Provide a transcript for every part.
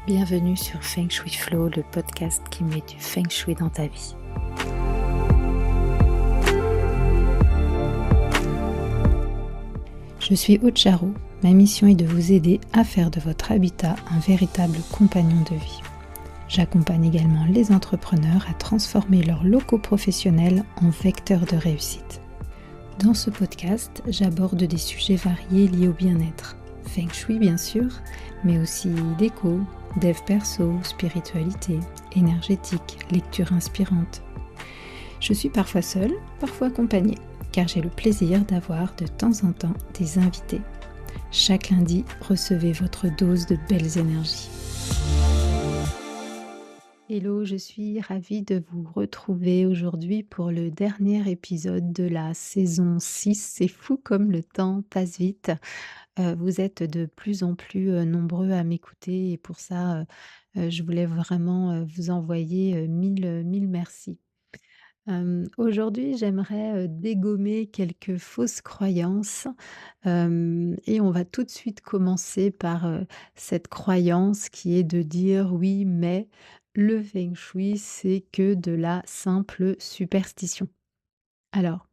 Bienvenue sur Feng Shui Flow, le podcast qui met du Feng Shui dans ta vie. Je suis Aude Charot. Ma mission est de vous aider à faire de votre habitat un véritable compagnon de vie. J'accompagne également les entrepreneurs à transformer leurs locaux professionnels en vecteurs de réussite. Dans ce podcast, j'aborde des sujets variés liés au bien-être. Feng Shui bien sûr, mais aussi déco, dev perso, spiritualité, énergétique, lecture inspirante. Je suis parfois seule, parfois accompagnée, car j'ai le plaisir d'avoir de temps en temps des invités. Chaque lundi, recevez votre dose de belles énergies. Hello, je suis ravie de vous retrouver aujourd'hui pour le dernier épisode de la saison 6. C'est fou comme le temps passe vite. Vous êtes de plus en plus nombreux à m'écouter et pour ça, je voulais vraiment vous envoyer mille merci. Aujourd'hui, j'aimerais dégommer quelques fausses croyances et on va tout de suite commencer par cette croyance qui est de dire oui, mais le feng shui, c'est que de la simple superstition. Alors,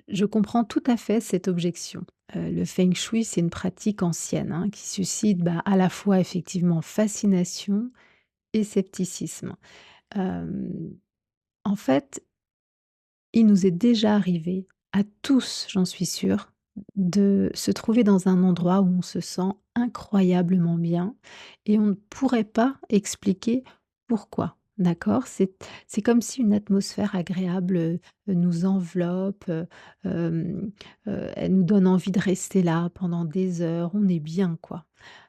je comprends tout à fait cette objection. Le feng shui, c'est une pratique ancienne hein, qui suscite à la fois effectivement fascination et scepticisme. Euh, En fait, il nous est déjà arrivé, à tous, j'en suis sûre, de se trouver dans un endroit où on se sent incroyablement bien et on ne pourrait pas expliquer pourquoi. D'accord? C'est comme si une atmosphère agréable nous enveloppe, elle nous donne envie de rester là pendant des heures, on est bien quoi.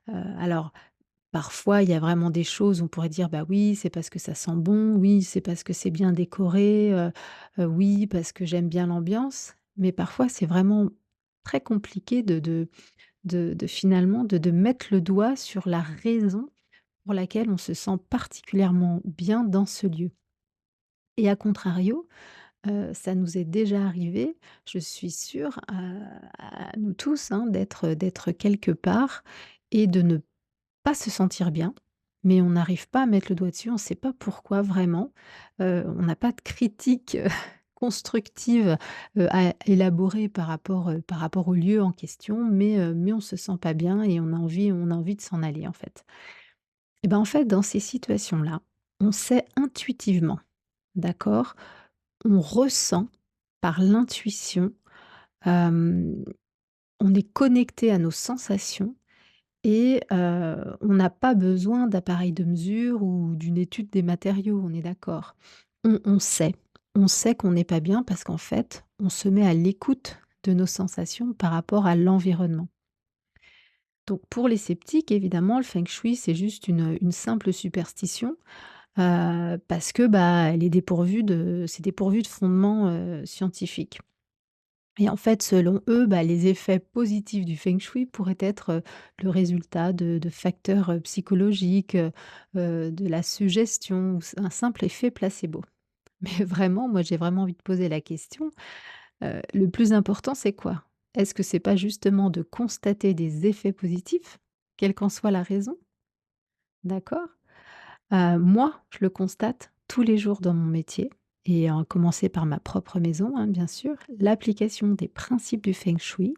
Alors, parfois, il y a vraiment des choses, on pourrait dire: «Bah, oui, c'est parce que ça sent bon, oui, c'est parce que c'est bien décoré, oui, parce que j'aime bien l'ambiance». Mais parfois, c'est vraiment très compliqué de finalement de mettre le doigt sur la raison pour laquelle on se sent particulièrement bien dans ce lieu. Et à contrario, ça nous est déjà arrivé, je suis sûre, à nous tous, hein, d'être quelque part et de ne pas se sentir bien, mais on n'arrive pas à mettre le doigt dessus, on ne sait pas pourquoi vraiment. On n'a pas de critique, constructive, à élaborer par rapport au lieu en question, mais on se sent pas bien et on a envie de s'en aller, en fait. Et ben, en fait, dans ces situations-là, on sait intuitivement, d'accord? On ressent par l'intuition, hem, on est connecté à nos sensations et on n'a pas besoin d'appareils de mesure ou d'une étude des matériaux, on est d'accord. On sait. On sait qu'on n'est pas bien parce qu'en fait, on se met à l'écoute de nos sensations par rapport à l'environnement. Donc pour les sceptiques, évidemment, le feng shui, c'est juste une simple superstition, parce que, elle est dépourvue de c'est dépourvu de fondement, scientifique. Et en fait, selon eux, les effets positifs du feng shui pourraient être, le résultat de facteurs, psychologiques, de la suggestion ou un simple effet placebo. Mais vraiment, moi, j'ai vraiment envie de poser la question, le plus important, c'est quoi? Est-ce que c'est pas justement de constater des effets positifs, quelle qu'en soit la raison? D'accord? Moi, je le constate tous les jours dans mon métier et à commencer par ma propre maison, hein, bien sûr. L'application des principes du feng shui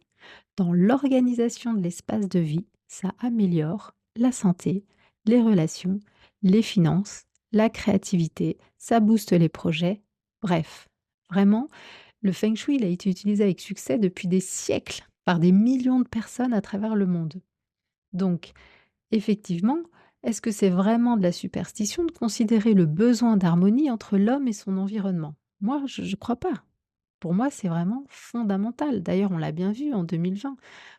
dans l'organisation de l'espace de vie, ça améliore la santé, les relations, les finances, la créativité, ça booste les projets. Bref, vraiment, le feng shui, il a été utilisé avec succès depuis des siècles par des millions de personnes à travers le monde. Donc, effectivement, est-ce que c'est vraiment de la superstition de considérer le besoin d'harmonie entre l'homme et son environnement? Moi, je ne crois pas. Pour moi, c'est vraiment fondamental. D'ailleurs, on l'a bien vu en 2020.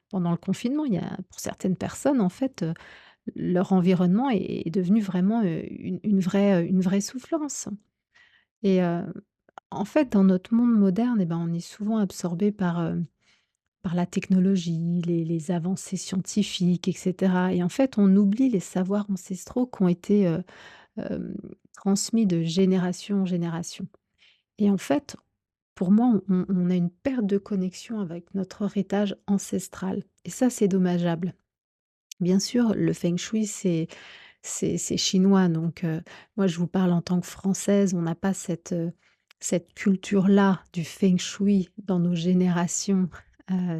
Pendant le confinement, il y a pour certaines personnes, en fait, leur environnement est devenu vraiment, une vraie souffrance et en fait, dans notre monde moderne on est souvent absorbé par la technologie, les avancées scientifiques et cetera et en fait, on oublie les savoirs ancestraux qui ont été, hem, transmis de génération en génération et en fait, pour moi, on a une perte de connexion avec notre héritage ancestral et ça, c'est dommageable. Bien sûr, le feng shui, c'est chinois donc moi je vous parle en tant que Française, on n'a pas cette culture-là du feng shui dans nos générations,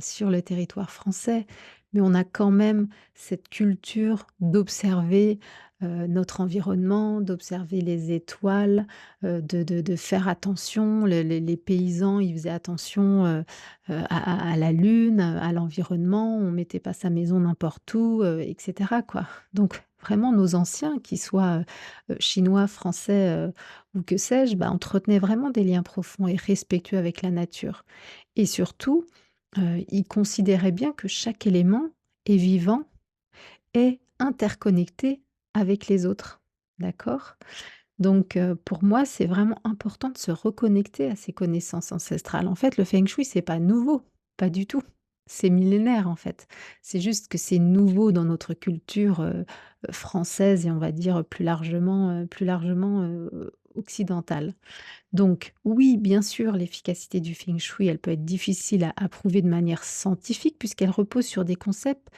sur le territoire français, mais on a quand même cette culture d'observer, notre environnement, d'observer les étoiles, de faire attention. Les paysans, ils faisaient attention, à la lune, à l'environnement. On mettait pas sa maison n'importe où, et cetera, quoi. Donc vraiment nos anciens, qu'ils soient, chinois, français, ou que sais-je, bah, entretenaient vraiment des liens profonds et respectueux avec la nature et surtout, ils considéraient bien que chaque élément est vivant, est interconnecté avec les autres. D'accord? Donc pour moi, c'est vraiment important de se reconnecter à ces connaissances ancestrales. En fait, le feng shui, c'est pas nouveau, pas du tout. C'est millénaire, en fait. C'est juste que c'est nouveau dans notre culture, française et on va dire plus largement, occidentale. Donc oui, bien sûr, l'efficacité du feng shui, elle peut être difficile à prouver de manière scientifique puisqu'elle repose sur des concepts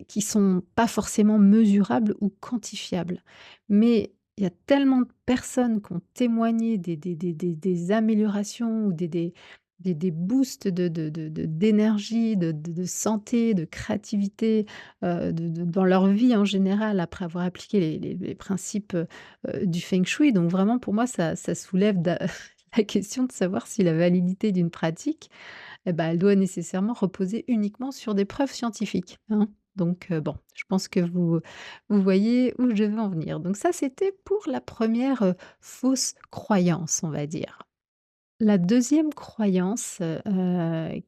qui sont pas forcément mesurables ou quantifiables. Mais il y a tellement de personnes qui ont témoigné des améliorations ou des boosts d'énergie, de santé, de créativité, dans leur vie en général après avoir appliqué les principes, du feng shui. Donc vraiment pour moi ça soulève la question de savoir si la validité d'une pratique eh ben, elle doit nécessairement reposer uniquement sur des preuves scientifiques, hein. Donc bon, je pense que vous voyez où je veux en venir. Donc ça, c'était pour la première re fausse croyance, on va dire. La deuxième croyance, que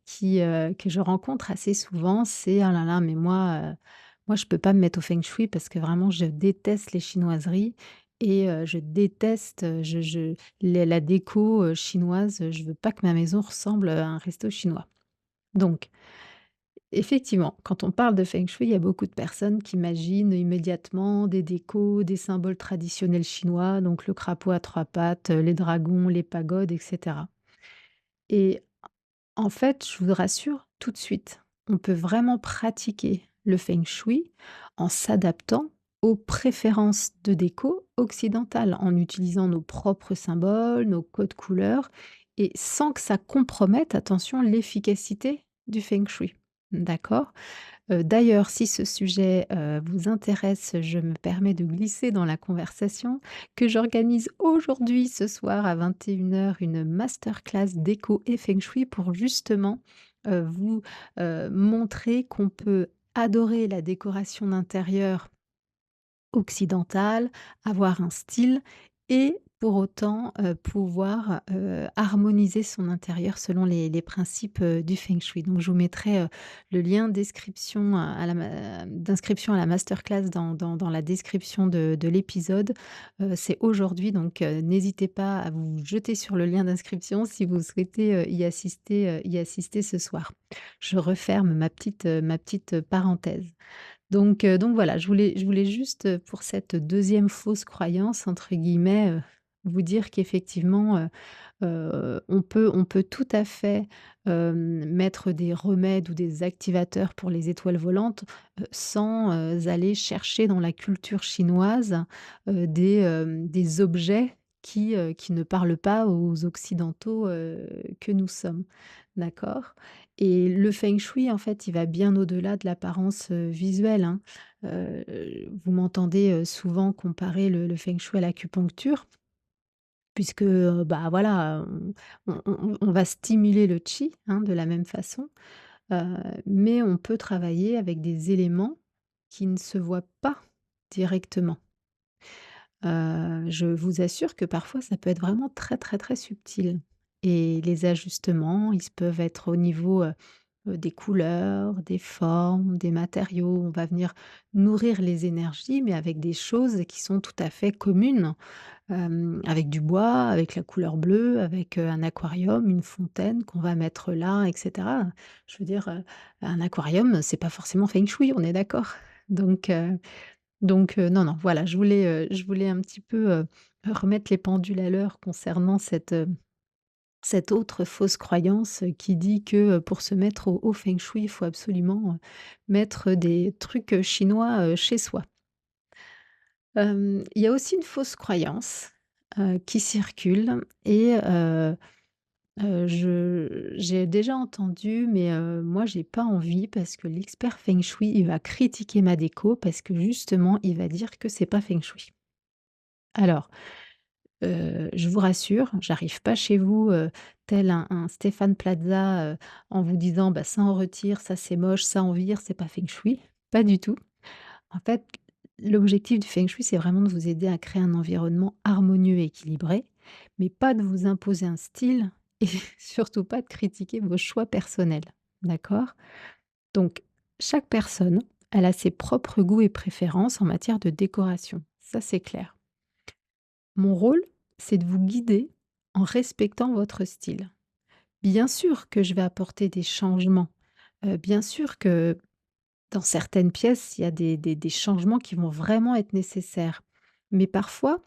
je rencontre assez souvent, c'est: «Ah là là, mais moi je peux pas me mettre au feng shui parce que vraiment je déteste les chinoiseries et je déteste, je les la déco, chinoise, je veux pas que ma maison ressemble, à un resto chinois». Donc effectivement, quand on parle de feng shui, il y a beaucoup de personnes qui imaginent immédiatement des décos, des symboles traditionnels chinois, donc le crapaud à 3 pattes, les dragons, les pagodes et cetera. Et en fait, je vous rassure tout de suite, on peut vraiment pratiquer le feng shui en s'adaptant aux préférences de déco occidentales, en utilisant nos propres symboles, nos codes couleurs et sans que ça compromette, attention, l'efficacité du feng shui. D'accord? D'ailleurs, si ce sujet, vous intéresse, je me permets de glisser dans la conversation que j'organise aujourd'hui, ce soir à 21 heures, une masterclass déco et feng shui pour justement, vous, montrer qu'on peut adorer la décoration d'intérieur occidentale, avoir un style et pour autant, pouvoir, harmoniser son intérieur selon les principes, du feng shui. Donc je vous mettrai, le lien description à la ma d'inscription à la masterclass dans la description de l'épisode. C'est aujourd'hui donc n'hésitez pas à vous jeter sur le lien d'inscription si vous souhaitez, y assister ce soir. Je referme ma petite parenthèse. Donc voilà, je voulais juste, pour cette deuxième fausse croyance» entre guillemets, vous dire qu'effectivement, on peut tout à fait, mettre des remèdes ou des activateurs pour les étoiles volantes, sans, aller chercher dans la culture chinoise, des objets qui ne parlent pas aux occidentaux, que nous sommes. D'accord? Et le feng shui, en fait, il va bien au-delà de l'apparence, visuelle, hein. Vous m'entendez, souvent comparer le feng shui à l'acupuncture puisque, bah, voilà, on va stimuler le qi, hein, de la même façon, mais on peut travailler avec des éléments qui ne se voient pas directement. Je vous assure que parfois ça peut être vraiment très, très, très subtil et les ajustements, ils peuvent être au niveau, des couleurs, des formes, des matériaux. On va venir nourrir les énergies, mais avec des choses qui sont tout à fait communes, avec du bois, avec la couleur bleue, avec, un aquarium, une fontaine qu'on va mettre là et cetera. Je veux dire, un aquarium, c'est pas forcément feng shui, on est d'accord? Donc non, non, voilà, je voulais un petit peu, remettre les pendules à l'heure concernant cette autre fausse croyance, qui dit que, pour se mettre au feng shui, il faut absolument, mettre des trucs, chinois, chez soi. Il y a aussi une fausse croyance, qui circule et j'ai déjà entendu mais moi j'ai pas envie parce que l'expert feng shui, il va critiquer ma déco parce que justement, il va dire que c'est pas feng shui. Alors, je vous rassure, j'arrive pas chez vous, tel un Stéphane Plaza, en vous disant: «Bah, ça on retire, ça c'est moche, ça on vire, c'est pas feng shui». Pas du tout. En fait, l'objectif du feng shui, c'est vraiment de vous aider à créer un environnement harmonieux et équilibré, mais pas de vous imposer un style et surtout pas de critiquer vos choix personnels. D'accord? Donc, chaque personne, elle a ses propres goûts et préférences en matière de décoration. Ça, c'est clair. Mon rôle, c'est de vous guider en respectant votre style. Bien sûr que je vais apporter des changements. Bien sûr que dans certaines pièces, il y a des changements qui vont vraiment être nécessaires. Mais parfois,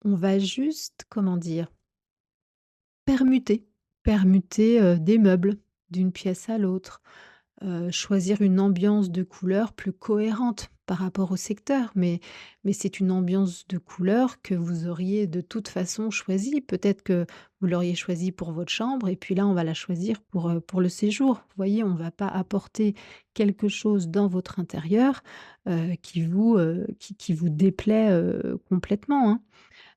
on va juste, comment dire? Permuter. Permuter, des meubles d'une pièce à l'autre, choisir une ambiance de couleur plus cohérente par rapport au secteur. Mais c'est une ambiance de couleur que vous auriez de toute façon choisie. Peut-être que vous l'auriez choisie pour votre chambre et puis là, on va la choisir pour le séjour. Vous voyez? On ne va pas apporter quelque chose dans votre intérieur, qui vous déplaît, complètement, hein.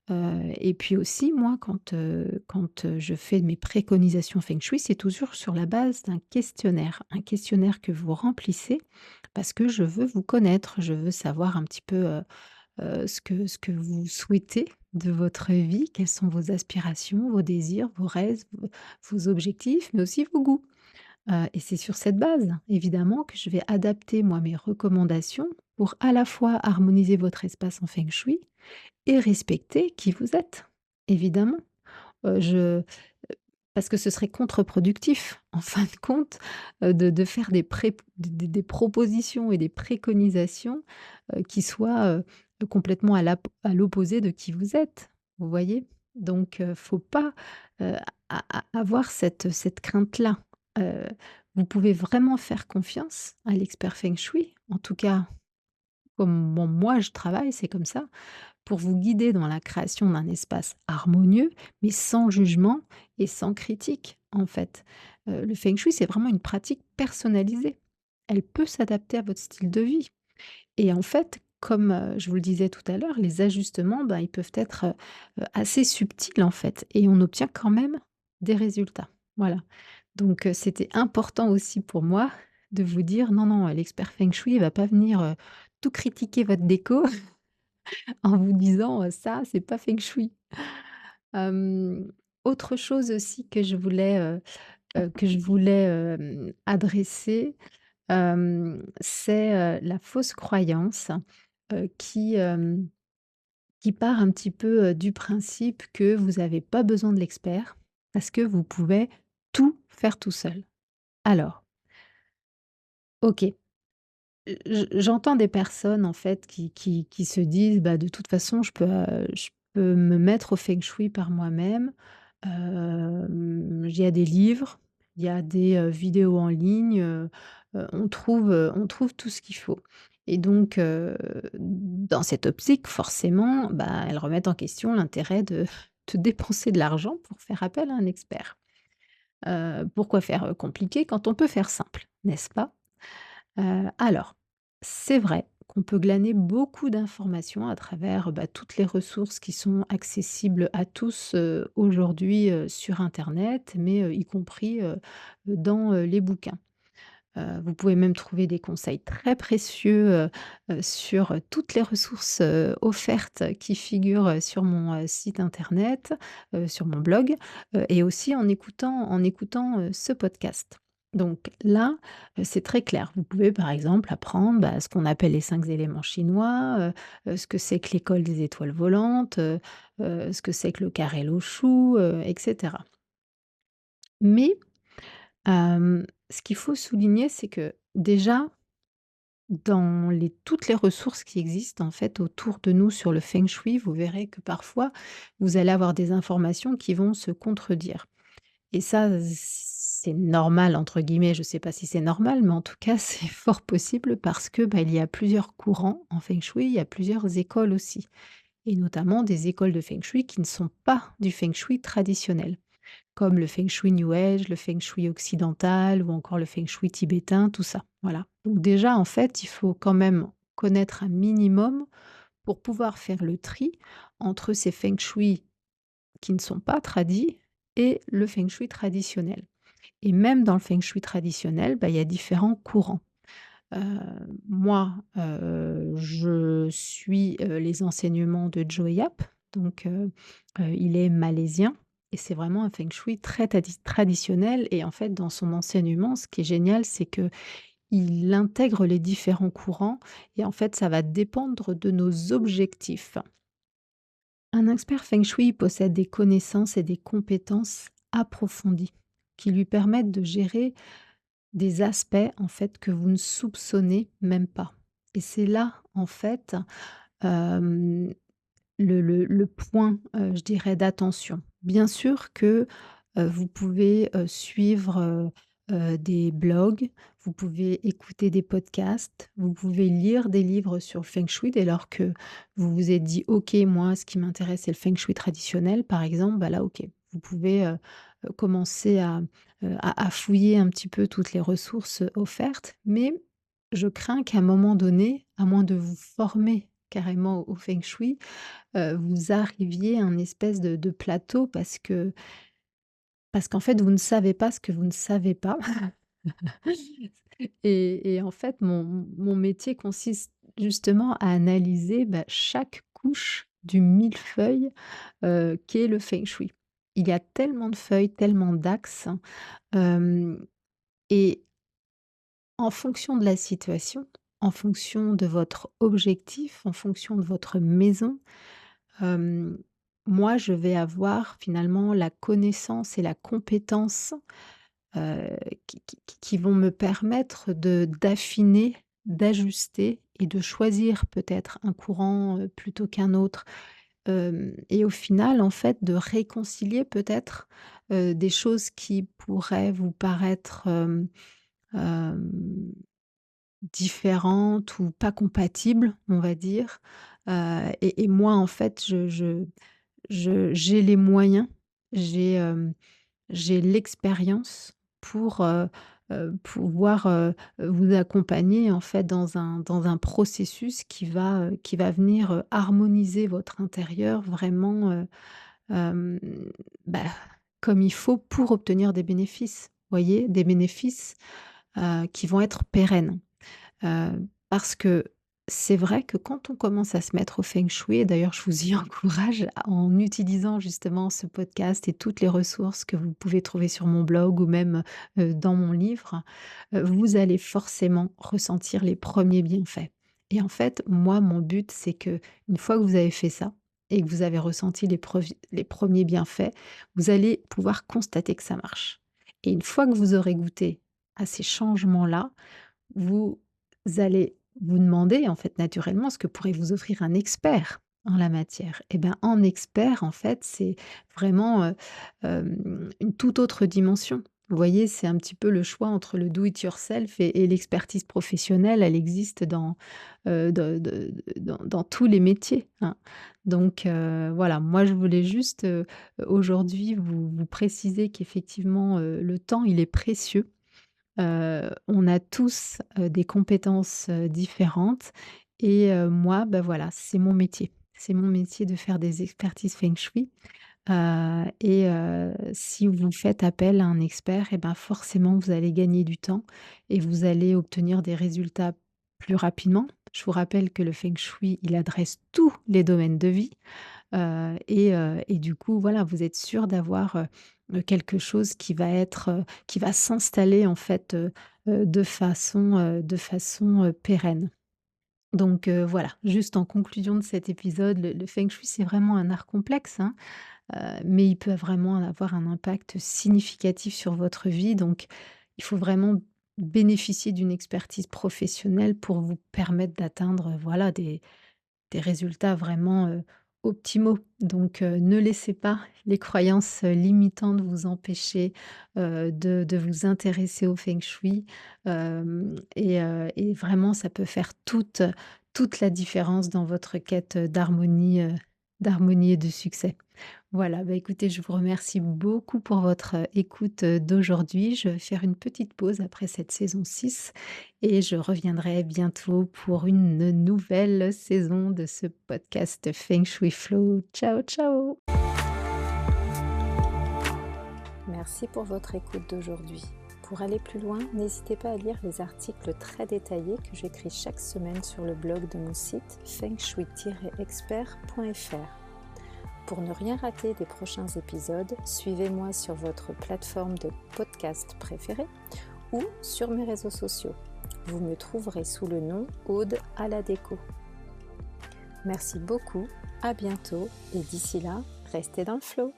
Et puis aussi moi quand je fais mes préconisations feng shui, c'est toujours sur la base d'un questionnaire. Un questionnaire que vous remplissez parce que je veux vous connaître, je veux savoir un petit peu, ce que vous souhaitez de votre vie, quelles sont vos aspirations, vos désirs, vos rêves, vos objectifs, mais aussi vos goûts. Et c'est sur cette base, évidemment, que je vais adapter moi mes recommandations pour à la fois harmoniser votre espace en feng shui et respecter qui vous êtes, évidemment. Je parce que ce serait contre-productif, en fin de compte, de faire des propositions et des préconisations, qui soient, complètement à l'opposé de qui vous êtes. Vous voyez? Donc faut pas, heu, avoir cette crainte-là. Heu, vous pouvez vraiment faire confiance à l'expert feng shui. En tout cas, comment moi je travaille, c'est comme ça pour vous guider dans la création d'un espace harmonieux, mais sans jugement et sans critique, en fait. Le feng shui, c'est vraiment une pratique personnalisée. Elle peut s'adapter à votre style de vie et en fait, comme, je vous le disais tout à l'heure, les ajustements, ben, ils peuvent être, assez subtils, en fait et on obtient quand même des résultats. Voilà. Donc c'était important aussi pour moi de vous dire: «Non, non, l'expert feng shui, il va pas venir, tout critiquer votre déco en vous disant, «Ça, c'est pas feng shui». Hem, autre chose aussi que je voulais adresser, c'est, la fausse croyance, qui, qui part un petit peu, du principe que vous avez pas besoin de l'expert parce que vous pouvez tout faire tout seul. Alors, OK, j'entends des personnes en fait qui se disent: «Bah, de toute façon je peux me mettre au feng shui par moi-même». Il y a des livres, il y a des, vidéos en ligne, on trouve tout ce qu'il faut et donc dans cette optique forcément, bah, elles remettent en question l'intérêt de dépenser de l'argent pour faire appel à un expert. Pourquoi faire, compliqué quand on peut faire simple, n'est-ce pas? Alors, c'est vrai qu'on peut glaner beaucoup d'informations à travers, bah, toutes les ressources qui sont accessibles à tous, aujourd'hui, sur internet, mais, y compris, dans, les bouquins. Vous pouvez même trouver des conseils très précieux, sur, toutes les ressources, offertes qui figurent, sur mon, site internet, sur mon blog, et aussi en écoutant, ce podcast. Donc là, c'est très clair. Vous pouvez par exemple apprendre, bah, ce qu'on appelle les 5 éléments chinois, ce que c'est que l'école des étoiles volantes, ce que c'est que le carré Loshu, et cetera. Mais ce qu'il faut souligner, c'est que déjà, dans toutes les ressources qui existent en fait autour de nous sur le feng shui, vous verrez que parfois, vous allez avoir des informations qui vont se contredire. Et ça, c'est «normal» entre guillemets, je ne sais pas si c'est normal, mais en tout cas, c'est fort possible parce que, bah, il y a plusieurs courants en feng shui, il y a plusieurs écoles aussi et notamment des écoles de feng shui qui ne sont pas du feng shui traditionnel, comme le feng shui New Age, le feng shui occidental ou encore le feng shui tibétain, tout ça, voilà. Donc déjà, en fait, il faut quand même connaître un minimum pour pouvoir faire le tri entre ces feng shui qui ne sont pas tradis et le feng shui traditionnel. Et même dans le feng shui traditionnel, bah, il y a différents courants. Heu, moi, je suis, les enseignements de Joe Yap, donc il est malaisien et c'est vraiment un feng shui très traditionnel et en fait, dans son enseignement, ce qui est génial, c'est que il intègre les différents courants et en fait, ça va dépendre de nos objectifs. Un expert feng shui possède des connaissances et des compétences approfondies qui lui permettent de gérer des aspects, en fait, que vous ne soupçonnez même pas et c'est là, en fait, hem, le point, je dirais d'attention. Bien sûr que, vous pouvez, suivre, des blogs, vous pouvez écouter des podcasts, vous pouvez lire des livres sur le feng shui dès lors que vous vous êtes dit: «OK, moi, ce qui m'intéresse, c'est le feng shui traditionnel», par exemple, bah, là, OK, vous pouvez, commencer à fouiller un petit peu toutes les ressources, offertes. Mais je crains qu'à un moment donné, à moins de vous former carrément au feng shui, vous arriviez à un espèce de plateau parce qu'en fait, vous ne savez pas ce que vous ne savez pas. Et en fait, mon métier consiste justement à analyser, bah, chaque couche du millefeuille, qu'est le feng shui. Il y a tellement de feuilles, tellement d'axes, hem et en fonction de la situation, en fonction de votre objectif, en fonction de votre maison, Hem, moi, je vais avoir finalement la connaissance et la compétence, heu, qui vont me permettre de d'affiner, d'ajuster et de choisir peut-être un courant, plutôt qu'un autre, et au final, en fait, de réconcilier peut-être, des choses qui pourraient vous paraître, hem, différentes ou pas compatibles, on va dire, et moi, en fait, je j'ai les moyens, j'ai, j'ai l'expérience pour, pouvoir, vous accompagner en fait dans un processus qui va venir, harmoniser votre intérieur vraiment, hem, bah, comme il faut pour obtenir des bénéfices. Voyez? Des bénéfices, qui vont être pérennes. Parce que c'est vrai que quand on commence à se mettre au feng shui et d'ailleurs je vous y encourage en utilisant justement ce podcast et toutes les ressources que vous pouvez trouver sur mon blog ou même, dans mon livre, vous allez forcément ressentir les premiers bienfaits. Et en fait, moi, mon but, c'est que une fois que vous avez fait ça et que vous avez ressenti les premiers bienfaits, vous allez pouvoir constater que ça marche. Et une fois que vous aurez goûté à ces changements-là, vous allez vous demander, en fait, naturellement, ce que pourrait vous offrir un expert en la matière. Et ben, en expert, en fait, c'est vraiment, une toute autre dimension. Vous voyez, c'est un petit peu le choix entre le do it yourself et l'expertise professionnelle. Elle existe dans tous les métiers, hein. Donc voilà, moi, je voulais juste, aujourd'hui vous préciser qu'effectivement, le temps, il est précieux. On a tous, des compétences, différentes et moi, bah, voilà, c'est mon métier. C'est mon métier de faire des expertises feng shui, et si vous faites appel à un expert et ben, forcément vous allez gagner du temps et vous allez obtenir des résultats plus rapidement. Je vous rappelle que le feng shui, il adresse tous les domaines de vie. Et du coup, voilà, vous êtes sûr d'avoir, quelque chose qui va être, qui va s'installer en fait, de façon, pérenne. Donc voilà, juste en conclusion de cet épisode, le feng shui, c'est vraiment un art complexe, hein, mais il peut vraiment avoir un impact significatif sur votre vie. Donc il faut vraiment bénéficier d'une expertise professionnelle pour vous permettre d'atteindre, voilà, des résultats vraiment, optimaux. Donc, ne laissez pas les croyances, limitantes vous empêcher, de vous intéresser au feng shui. Et vraiment ça peut faire toute la différence dans votre quête, d'harmonie et de succès. Voilà, bah, écoutez, je vous remercie beaucoup pour votre, écoute, d'aujourd'hui. Je vais faire une petite pause après cette saison 6 et je reviendrai bientôt pour une nouvelle saison de ce podcast Feng Shui Flow. Ciao, ciao! Merci pour votre écoute d'aujourd'hui. Pour aller plus loin, n'hésitez pas à lire les articles très détaillés que j'écris chaque semaine sur le blog de mon site fengshui-expert.fr. Pour ne rien rater des prochains épisodes, suivez-moi sur votre plateforme de podcast préférée ou sur mes réseaux sociaux. Vous me trouverez sous le nom Aude à la déco. Merci beaucoup, à bientôt et d'ici là, restez dans le flow.